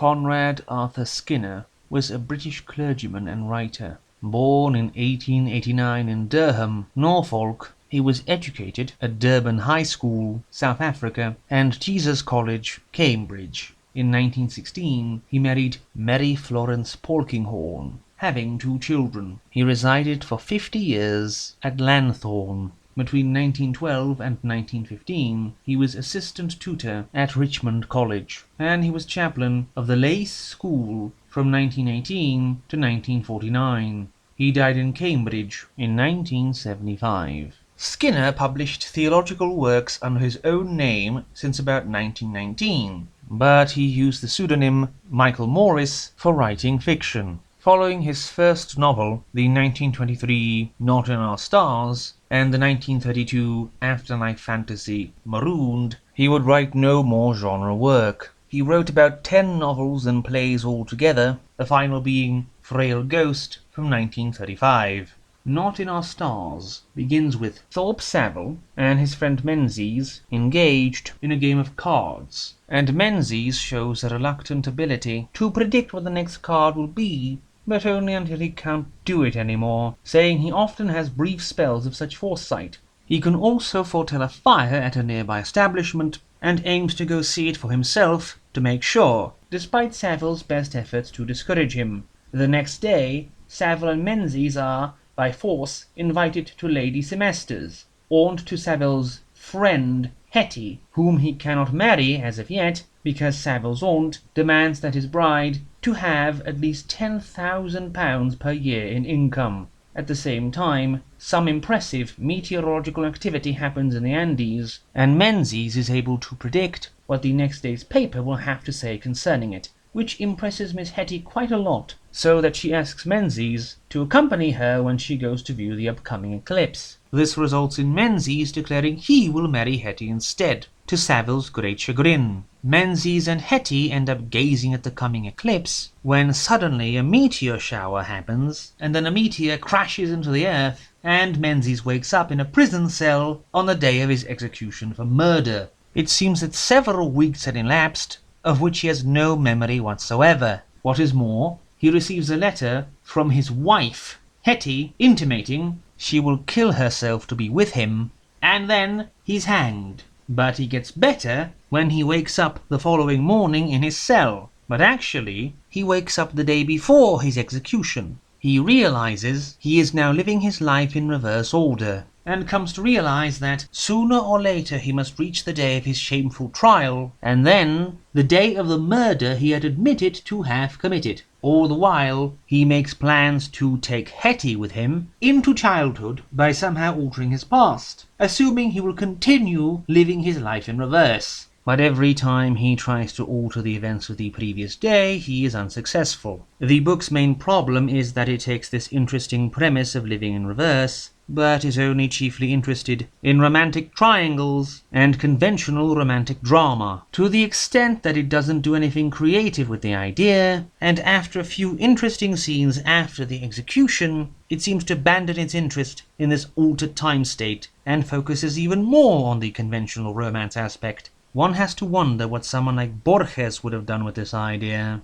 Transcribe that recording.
Conrad Arthur Skinner was a British clergyman and writer. Born in 1889 in Durham, Norfolk, he was educated at Durban High School, South Africa, and Jesus College, Cambridge. In 1916, he married Mary Florence Polkinghorne, having 2 children. He resided for 50 years at Lanthorn. Between 1912 and 1915, he was assistant tutor at Richmond College, and he was chaplain of the Lace School from 1918 to 1949. He died in Cambridge in 1975. Skinner published theological works under his own name since about 1919, but he used the pseudonym Michael Maurice for writing fiction. Following his first novel, the 1923 Not in Our Stars, and the 1932 afterlife fantasy Marooned, he would write no more genre work. He wrote about 10 novels and plays altogether, the final being Frail Ghost from 1935. Not in Our Stars begins with Thorpe Savile and his friend Menzies engaged in a game of cards, and Menzies shows a reluctant ability to predict what the next card will be, but only until he can't do it anymore, saying he often has brief spells of such foresight. He can also foretell a fire at a nearby establishment, and aims to go see it for himself to make sure, despite Savile's best efforts to discourage him. The next day, Savile and Menzies are, by force, invited to Lady Semester's, aunt to Savile's friend Hetty, whom he cannot marry as of yet, because Savile's aunt demands that his bride to have at least £10,000 per year in income. At the same time, some impressive meteorological activity happens in the Andes, and Menzies is able to predict what the next day's paper will have to say concerning it, which impresses Miss Hetty quite a lot, so that she asks Menzies to accompany her when she goes to view the upcoming eclipse. This results in Menzies declaring he will marry Hetty instead, to Savile's great chagrin. Menzies and Hetty end up gazing at the coming eclipse, when suddenly a meteor shower happens, and then a meteor crashes into the earth, and Menzies wakes up in a prison cell on the day of his execution for murder. It seems that several weeks had elapsed, of which he has no memory whatsoever. What is more, he receives a letter from his wife, Hetty, intimating she will kill herself to be with him, and then he's hanged. But he gets better when he wakes up the following morning in his cell. But actually, he wakes up the day before his execution. He realizes he is now living his life in reverse order, and comes to realize that sooner or later he must reach the day of his shameful trial, and then the day of the murder he had admitted to have committed. All the while, he makes plans to take Hetty with him into childhood by somehow altering his past, assuming he will continue living his life in reverse. But every time he tries to alter the events of the previous day, he is unsuccessful. The book's main problem is that it takes this interesting premise of living in reverse, but is only chiefly interested in romantic triangles and conventional romantic drama, to the extent that it doesn't do anything creative with the idea, and after a few interesting scenes after the execution, it seems to abandon its interest in this altered time state, and focuses even more on the conventional romance aspect. One has to wonder what someone like Borges would have done with this idea.